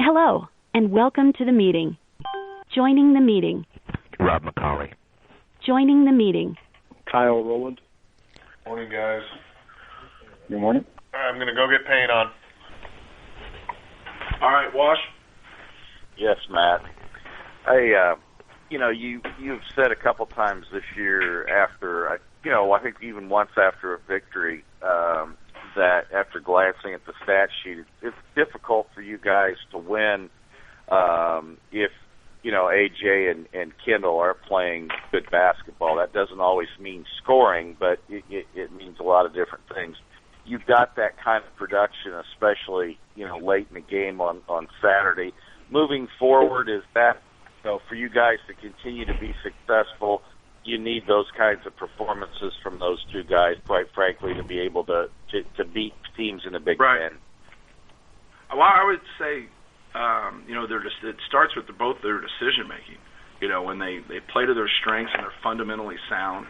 Hello, and welcome to the meeting. Joining the meeting. Rob McCauley. Joining the meeting. Kyle Rowland. Morning, guys. Good morning. All right, I'm going to go get paint on. All right, Wash. Yes, Matt. Hey, you've said a couple times this year after, I think even once after a victory, that after glancing at the stat sheet, it's difficult for you guys to win if, AJ and Kendall are playing good basketball. That doesn't always mean scoring, but it means a lot of different things. You've got that kind of production, especially, late in the game on Saturday. Moving forward, is that, for you guys to continue to be successful, you need those kinds of performances from those two guys, quite frankly, to be able to beat teams in the Big Ten. Well, I would say, it starts with both their decision making. When they play to their strengths and they're fundamentally sound.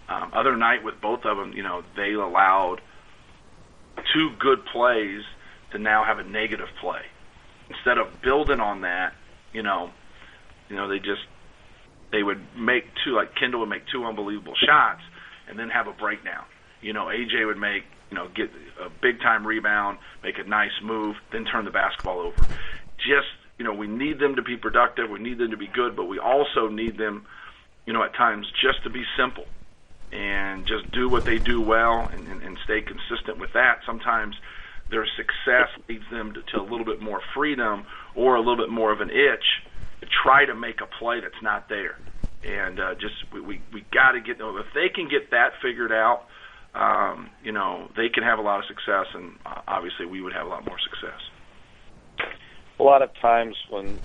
Other night with both of them, they allowed two good plays to now have a negative play. Instead of building on that, they would make two, like Kendall would make two unbelievable shots and then have a breakdown. AJ would make, get a big-time rebound, make a nice move, then turn the basketball over. We need them to be productive, we need them to be good, but we also need them, at times just to be simple and just do what they do well and stay consistent with that. Sometimes their success leads them to a little bit more freedom or a little bit more of an itch to try to make a play that's not there. And we got to get, if they can get that figured out, they can have a lot of success, and obviously we would have a lot more success. A lot of times when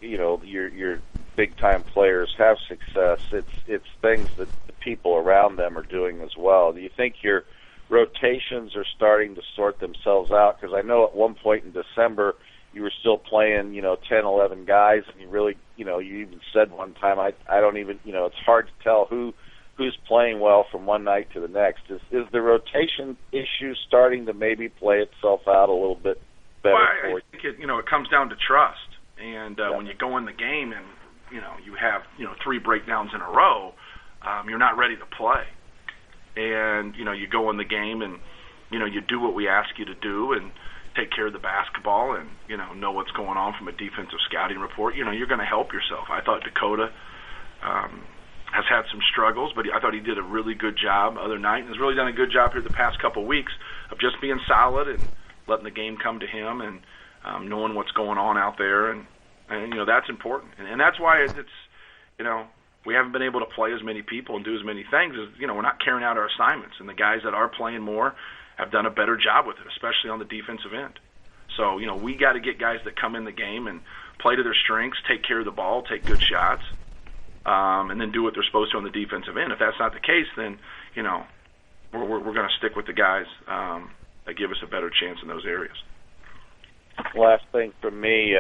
your big time players have success, it's things that the people around them are doing as well. Do you think your rotations are starting to sort themselves out? Because I know at one point in December you were still playing 10, 11 guys, and you really you even said one time I don't even it's hard to tell who's playing well from one night to the next. Is the rotation issue starting to maybe play itself out a little bit better? Well, I think it comes down to trust. And when you go in the game and you have three breakdowns in a row, you're not ready to play. And you go in the game and you do what we ask you to do and take care of the basketball and know what's going on from a defensive scouting report. You're going to help yourself. I thought Dakota has had some struggles, but I thought he did a really good job other night, and has really done a good job here the past couple of weeks of just being solid and letting the game come to him and knowing what's going on out there, and that's important, and that's why it's we haven't been able to play as many people and do as many things as we're not carrying out our assignments, and the guys that are playing more have done a better job with it, especially on the defensive end. So we got to get guys that come in the game and play to their strengths, take care of the ball, take good shots, and then do what they're supposed to on the defensive end. If that's not the case, then we're going to stick with the guys that give us a better chance in those areas. Last thing from me,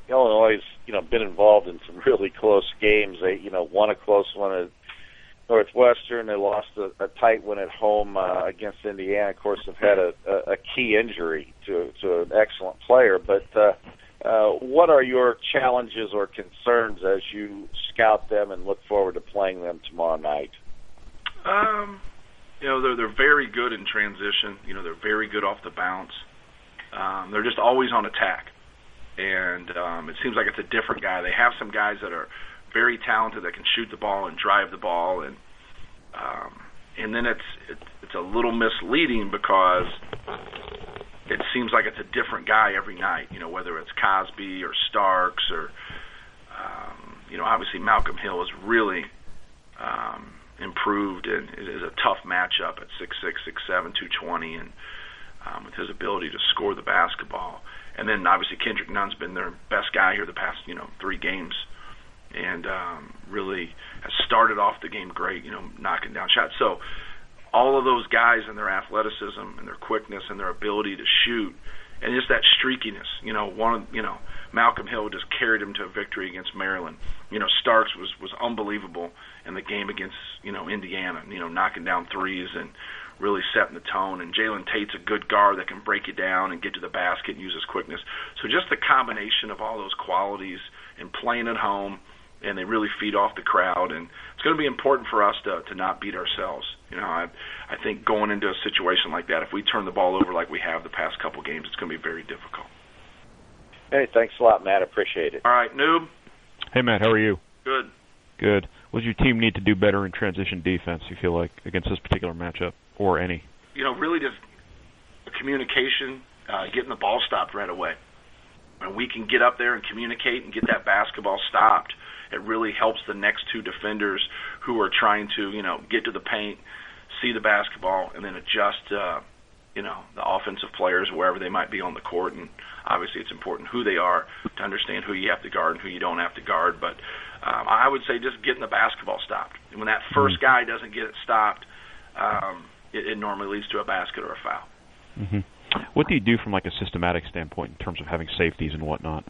Illinois has been involved in some really close games. They won a close one at Northwestern. They lost a tight one at home against Indiana. Of course, they've had a key injury to an excellent player. But what are your challenges or concerns as you scout them and look forward to playing them tomorrow night? They're very good in transition. They're very good off the bounce. They're just always on attack, and it seems like it's a different guy. They have some guys that are very talented that can shoot the ball and drive the ball, and then it's a little misleading because it seems like it's a different guy every night. Whether it's Cosby or Starks or obviously Malcolm Hill has really improved, and it is a tough matchup at 6'6", 6'7", 220, and with his ability to score the basketball. And then obviously Kendrick Nunn's been their best guy here the past 3 games, and really has started off the game great, knocking down shots. So all of those guys and their athleticism and their quickness and their ability to shoot, and just that streakiness, Malcolm Hill just carried him to a victory against Maryland. Starks was unbelievable in the game against Indiana, knocking down threes and really setting the tone. And Jalen Tate's a good guard that can break you down and get to the basket and use his quickness. So just the combination of all those qualities and playing at home, and they really feed off the crowd. And it's going to be important for us to not beat ourselves. I think going into a situation like that, if we turn the ball over like we have the past couple games, it's going to be very difficult. Hey, thanks a lot, Matt. Appreciate it. All right, Noob. Hey, Matt. How are you? Good. Good. What does your team need to do better in transition defense, you feel like, against this particular matchup, or any? Really just communication, getting the ball stopped right away. When we can get up there and communicate and get that basketball stopped, it really helps the next two defenders who are trying to, get to the paint, see the basketball, and then adjust, the offensive players wherever they might be on the court. And obviously it's important who they are to understand who you have to guard and who you don't have to guard. But I would say just getting the basketball stopped. And when that first guy doesn't get it stopped, it normally leads to a basket or a foul. Mm-hmm. What do you do from like a systematic standpoint in terms of having safeties and whatnot?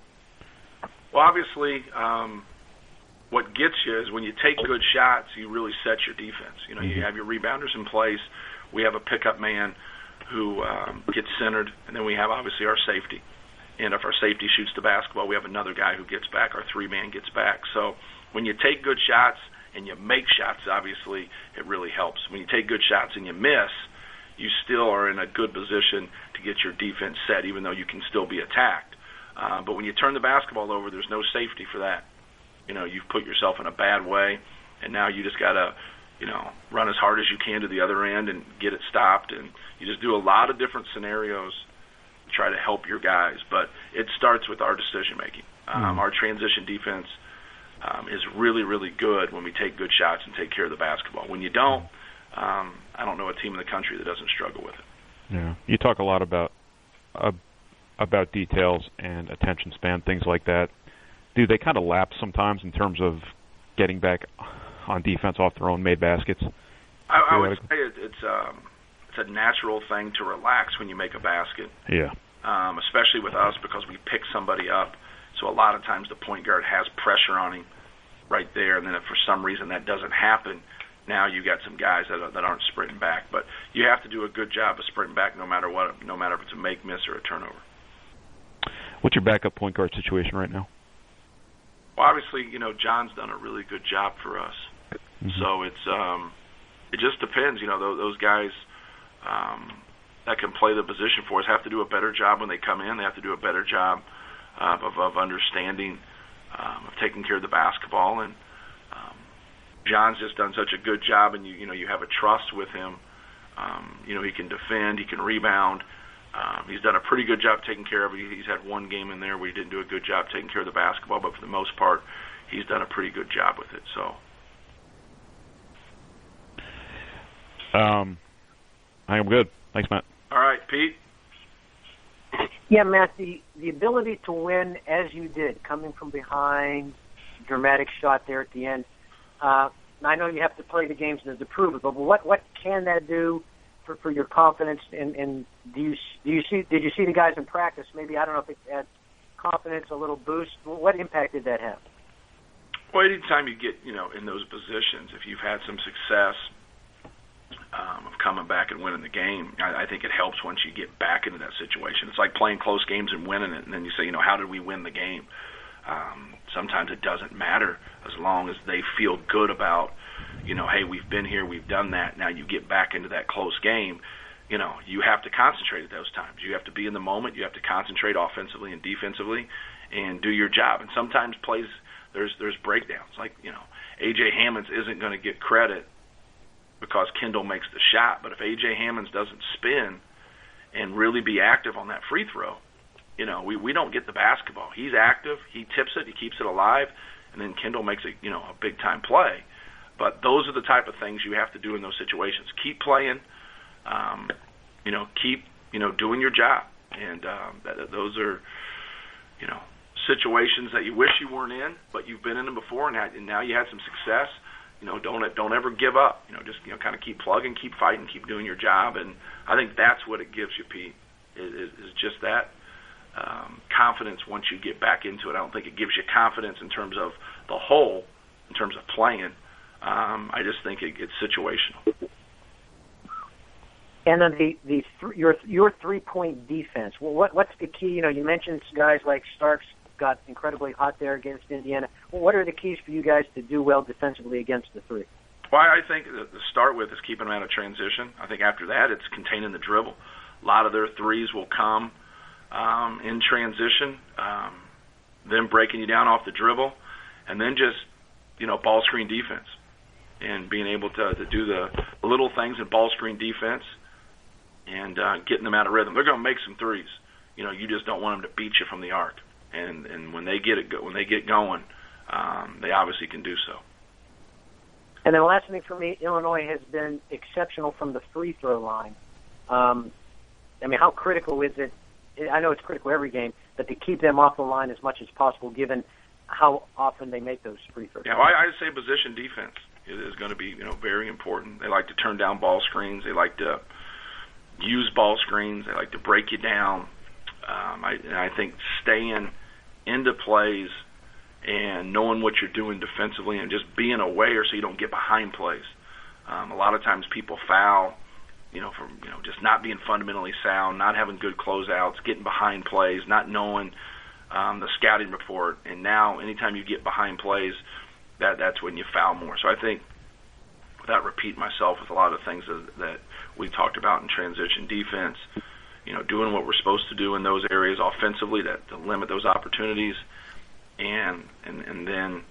Well, obviously, what gets you is when you take good shots, you really set your defense. You have your rebounders in place. We have a pickup man who gets centered, and then we have obviously our safety. And if our safety shoots the basketball, we have another guy who gets back. Our three-man gets back. So when you take good shots and you make shots, obviously, it really helps. When you take good shots and you miss, you still are in a good position to get your defense set, even though you can still be attacked. But when you turn the basketball over, there's no safety for that. You've put yourself in a bad way, and now you just got to, run as hard as you can to the other end and get it stopped. And you just do a lot of different scenarios to try to help your guys. But it starts with our decision-making. Our transition defense is really, really good when we take good shots and take care of the basketball. When you don't, I don't know a team in the country that doesn't struggle with it. Yeah, you talk a lot about details and attention span, things like that. Do they kind of lapse sometimes in terms of getting back on defense off their own made baskets? I would say it's a natural thing to relax when you make a basket. Yeah. Especially with us because we pick somebody up. So a lot of times the point guard has pressure on him right there, and then if for some reason that doesn't happen, now you got some guys that aren't sprinting back. But you have to do a good job of sprinting back no matter what, no matter if it's a make, miss, or a turnover. What's your backup point guard situation right now? Well, obviously, John's done a really good job for us. Mm-hmm. So it just depends. Those guys that can play the position for us have to do a better job when they come in. They have to do a better job of understanding, of taking care of the basketball. And John's just done such a good job, and you have a trust with him. He can defend, he can rebound. He's done a pretty good job taking care of it. He's had one game in there where he didn't do a good job taking care of the basketball, but for the most part, he's done a pretty good job with it. So, I'm good. Thanks, Matt. All right, Pete. Yeah, Matt, the ability to win as you did, coming from behind, dramatic shot there at the end. I know you have to play the games to prove it, but what can that do for your confidence? And did you see the guys in practice? Maybe, I don't know if it had confidence, a little boost. What impact did that have? Well, anytime you get in those positions, if you've had some success of coming back and winning the game, I think it helps once you get back into that situation. It's like playing close games and winning it, and then you say, how did we win the game? Sometimes it doesn't matter as long as they feel good about, hey, we've been here, we've done that. Now you get back into that close game. You have to concentrate at those times. You have to be in the moment. You have to concentrate offensively and defensively and do your job. And sometimes plays, there's breakdowns. Like, A.J. Hammonds isn't going to get credit because Kendall makes the shot. But if A.J. Hammonds doesn't spin and really be active on that free throw, we don't get the basketball. He's active. He tips it. He keeps it alive. And then Kendall makes a big-time play. But those are the type of things you have to do in those situations. Keep playing. Keep doing your job. And those are, situations that you wish you weren't in, but you've been in them before, and now you had some success. Don't ever give up. Just kind of keep plugging, keep fighting, keep doing your job. And I think that's what it gives you, Pete, is just that confidence once you get back into it. I don't think it gives you confidence in terms of the whole, in terms of playing. I just think it's situational. And then your 3-point defense. Well, what's the key? You mentioned guys like Starks got incredibly hot there against Indiana. Well, what are the keys for you guys to do well defensively against the three? Well, I think to start with is keeping them out of transition. I think after that it's containing the dribble. A lot of their threes will come in transition, then breaking you down off the dribble, and then just ball screen defense and being able to do the little things in ball screen defense and getting them out of rhythm. They're going to make some threes. You just don't want them to beat you from the arc. And when they get going, they obviously can do so. And then the last thing for me, Illinois has been exceptional from the free throw line. How critical is it? I know it's critical every game, but to keep them off the line as much as possible, given how often they make those free throws. Yeah, well, I'd say position defense is going to be very important. They like to turn down ball screens. They like to use ball screens. They like to break you down. I think staying into plays and knowing what you're doing defensively and just being aware so you don't get behind plays. A lot of times people foul, from just not being fundamentally sound, not having good closeouts, getting behind plays, not knowing the scouting report. And now anytime you get behind plays, that's when you foul more. So I think, without repeating myself with a lot of things that we talked about in transition defense, doing what we're supposed to do in those areas offensively to limit those opportunities, and then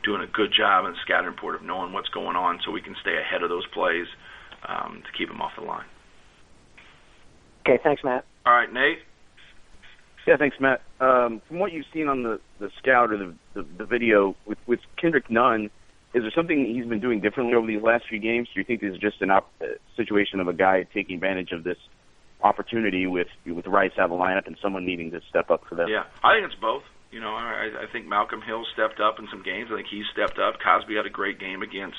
doing a good job in the scouting report of knowing what's going on so we can stay ahead of those plays to keep them off the line. Okay, thanks, Matt. All right, Nate? Yeah, thanks, Matt. From what you've seen on the scout or the video with Kendrick Nunn, is there something he's been doing differently over these last few games? Do you think this is just a situation of a guy taking advantage of this opportunity with Rice out of the lineup and someone needing to step up for them? Yeah, I think it's both. I think Malcolm Hill stepped up in some games. I think he stepped up. Cosby had a great game against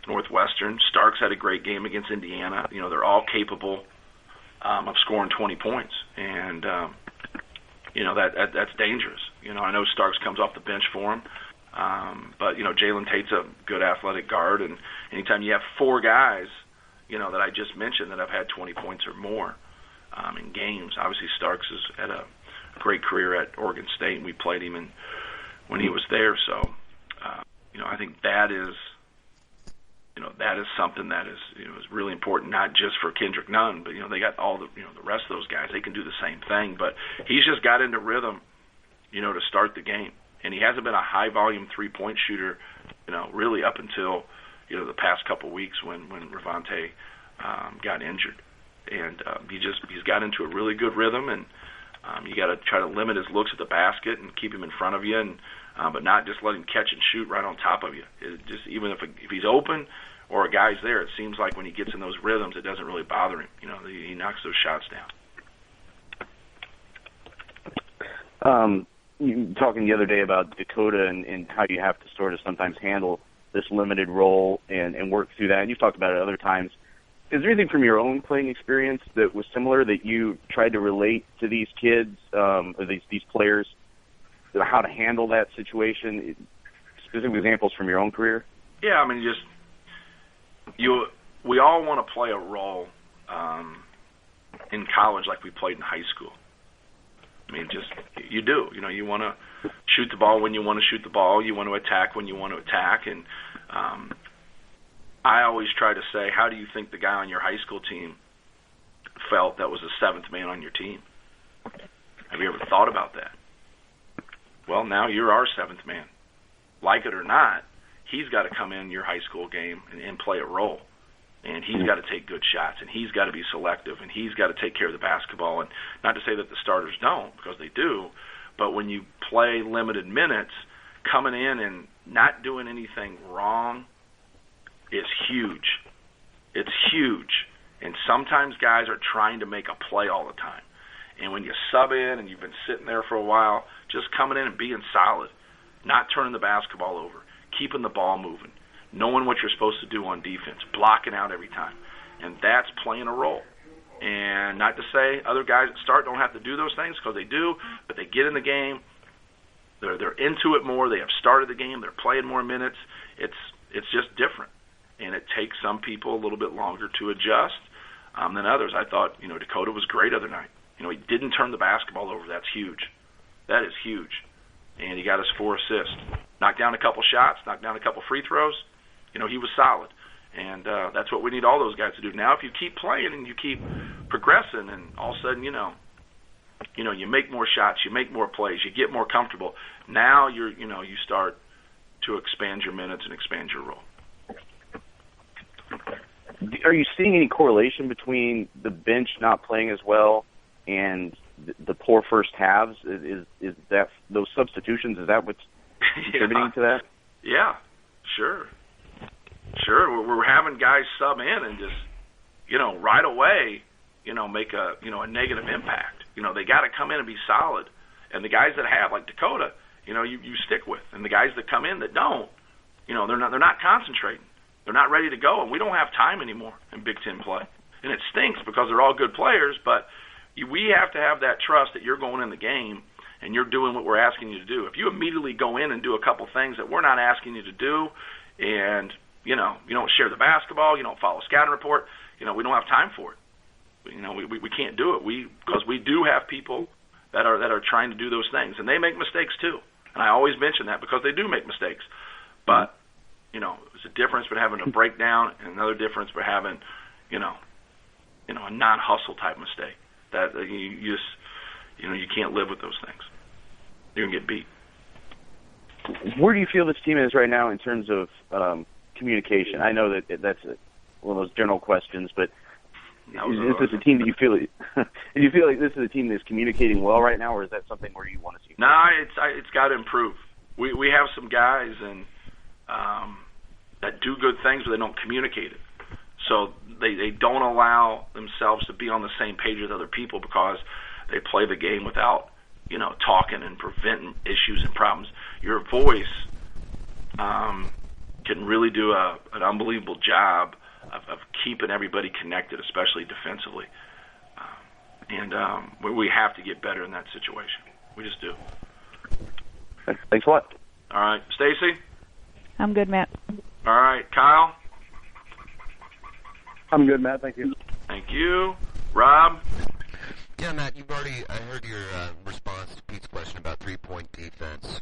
Northwestern. Starks had a great game against Indiana. They're all capable of scoring 20 points, and that's dangerous. I know Starks comes off the bench for him, but Jalen Tate's a good athletic guard, and anytime you have four guys, that I just mentioned that have had 20 points or more in games. Obviously, Starks has had a great career at Oregon State, and we played him when he was there. So, I think that is something that is is really important, not just for Kendrick Nunn, but they got all the the rest of those guys. They can do the same thing, but he's just got into rhythm, to start the game, and he hasn't been a high volume 3-point shooter, really up until the past couple weeks when Ravante got injured, and he's got into a really good rhythm, and you got to try to limit his looks at the basket and keep him in front of you, and but not just let him catch and shoot right on top of you. Just even if he's open or a guy's there, it seems like when he gets in those rhythms, it doesn't really bother him. He knocks those shots down. You talking the other day about Dakota and how you have to sort of sometimes handle this limited role and work through that. And you've talked about it other times. Is there anything from your own playing experience that was similar that you tried to relate to these kids, or these players, how to handle that situation? Specific examples from your own career? Yeah, we all want to play a role in college like we played in high school. You do. You want to shoot the ball when you want to shoot the ball. You want to attack when you want to attack. And I always try to say, how do you think the guy on your high school team felt that was the seventh man on your team? Have you ever thought about that? Well, now you're our seventh man. Like it or not, he's got to come in your high school game and play a role. And he's got to take good shots, and he's got to be selective, and he's got to take care of the basketball. And not to say that the starters don't, because they do, but when you play limited minutes, coming in and not doing anything wrong is huge. It's huge. And sometimes guys are trying to make a play all the time. And when you sub in and you've been sitting there for a while, just coming in and being solid, not turning the basketball over, keeping the ball moving, knowing what you're supposed to do on defense, blocking out every time. And that's playing a role. And not to say other guys that start don't have to do those things, because they do, but they get in the game, they're into it more, they have started the game, they're playing more minutes. It's just different. And it takes some people a little bit longer to adjust. than others. I thought, Dakota was great other night. He didn't turn the basketball over. That's huge. That is huge. And he got us 4 assists. Knocked down a couple shots, knocked down a couple free throws. He was solid. And that's what we need all those guys to do. Now, if you keep playing and you keep progressing, and all of a sudden, you make more shots, you make more plays, you get more comfortable. Now you start to expand your minutes and expand your role. Are you seeing any correlation between the bench not playing as well and the poor first halves? Is that those substitutions? Is that what's contributing to that? Yeah, sure. We're having guys sub in and just, right away, make a negative impact. They got to come in and be solid. And the guys that have, like Dakota, you stick with. And the guys that come in that don't, they're not concentrating. They're not ready to go, and we don't have time anymore in Big Ten play. And it stinks because they're all good players, but we have to have that trust that you're going in the game and you're doing what we're asking you to do. If you immediately go in and do a couple things that we're not asking you to do, and you don't share the basketball, you don't follow scouting report, we don't have time for it. We can't do it. Because we do have people that are trying to do those things, and they make mistakes too. And I always mention that because they do make mistakes. But there's a difference between having a breakdown and another difference between having, a non-hustle type mistake. That you just, you can't live with those things. You're gonna get beat. Where do you feel this team is right now in terms of communication? I know that's one of those general questions, but is this a team that you feel? Do you feel like this is a team that's communicating well right now, or is that something where you want to see? No, it's got to improve. We have some guys that do good things, but they don't communicate it. So they don't allow themselves to be on the same page with other people because they play the game without talking and preventing issues and problems. Your voice can really do an unbelievable job of keeping everybody connected, especially defensively. We have to get better in that situation. We just do. Thanks a lot. All right. Stacy? I'm good, Matt. All right. Kyle? I'm good, Matt. Thank you. Thank you. Rob? Yeah, Matt, I heard your response to Pete's question about three-point defense.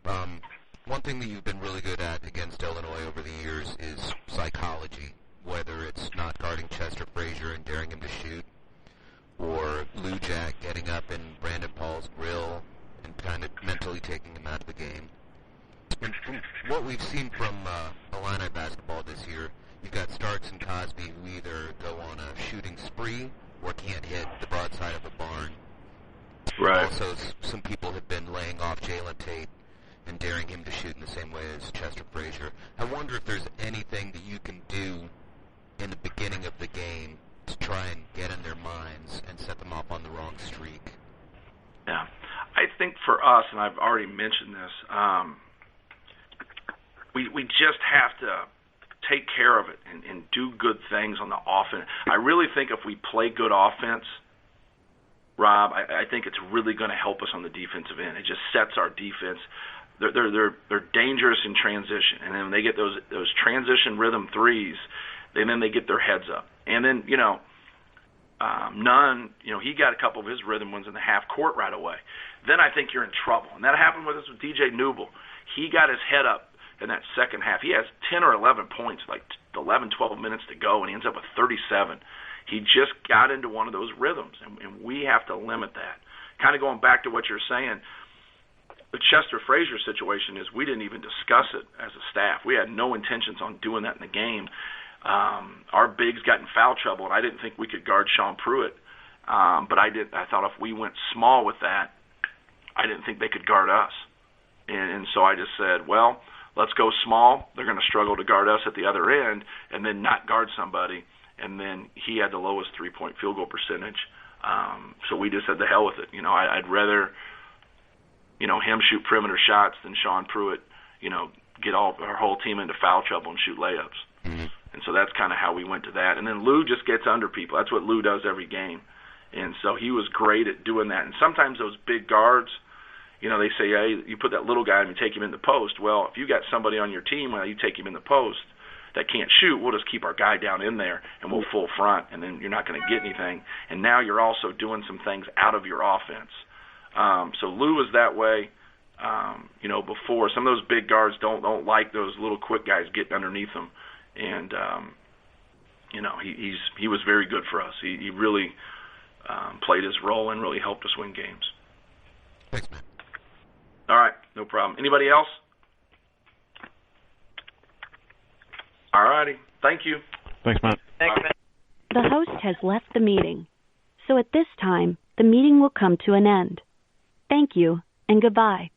One thing that you've been really good at against Illinois over the years is psychology, whether it's not guarding Chester Frazier and daring him to shoot, or Lou Jack getting up in Brandon Paul's grill and kind of mentally taking him out of the game. And from what we've seen from Illini basketball this year, you've got Starks and Cosby who either go on a shooting spree or can't hit the broadside of a barn. Right. Also, some people have been laying off Jalen Tate and daring him to shoot in the same way as Chester Frazier. I wonder if there's anything that you can do in the beginning of the game to try and get in their minds and set them off on the wrong streak. Yeah. I think for us, and I've already mentioned this, we just have to take care of it and do good things on the offense. I really think if we play good offense, Rob, I think it's really going to help us on the defensive end. It just sets our defense. They're dangerous in transition, and then when they get those transition rhythm threes, then they get their heads up. And then Nunn, he got a couple of his rhythm ones in the half court right away. Then I think you're in trouble, and that happened with us with DJ Newble. He got his head up in that second half. He has 10 or 11 points, like 11, 12 minutes to go, and he ends up with 37. He just got into one of those rhythms, and we have to limit that. Kind of going back to what you're saying, the Chester Frazier situation is we didn't even discuss it as a staff. We had no intentions on doing that in the game. Our bigs got in foul trouble, and I didn't think we could guard Sean Pruitt. But I thought if we went small with that, I didn't think they could guard us. And so I just said, well, let's go small. They're going to struggle to guard us at the other end and then not guard somebody. And then he had the lowest three-point field goal percentage. So we just said the hell with it. I'd rather, him shoot perimeter shots than Sean Pruitt, get our whole team into foul trouble and shoot layups. Mm-hmm. And so that's kind of how we went to that. And then Lou just gets under people. That's what Lou does every game. And so he was great at doing that. And sometimes those big guards, they say, hey, you put that little guy and you take him in the post. Well, if you got somebody on your team, you take him in the post, that can't shoot, we'll just keep our guy down in there and we'll full front, and then you're not going to get anything. And now you're also doing some things out of your offense. So Lou is that way. Before, some of those big guards don't like those little quick guys getting underneath them, and he was very good for us. He really played his role and really helped us win games. Thanks, man. All right, no problem. Anybody else? All righty. Thank you. Thanks, Matt. Thanks, Matt. The host has left the meeting. So at this time, the meeting will come to an end. Thank you and goodbye.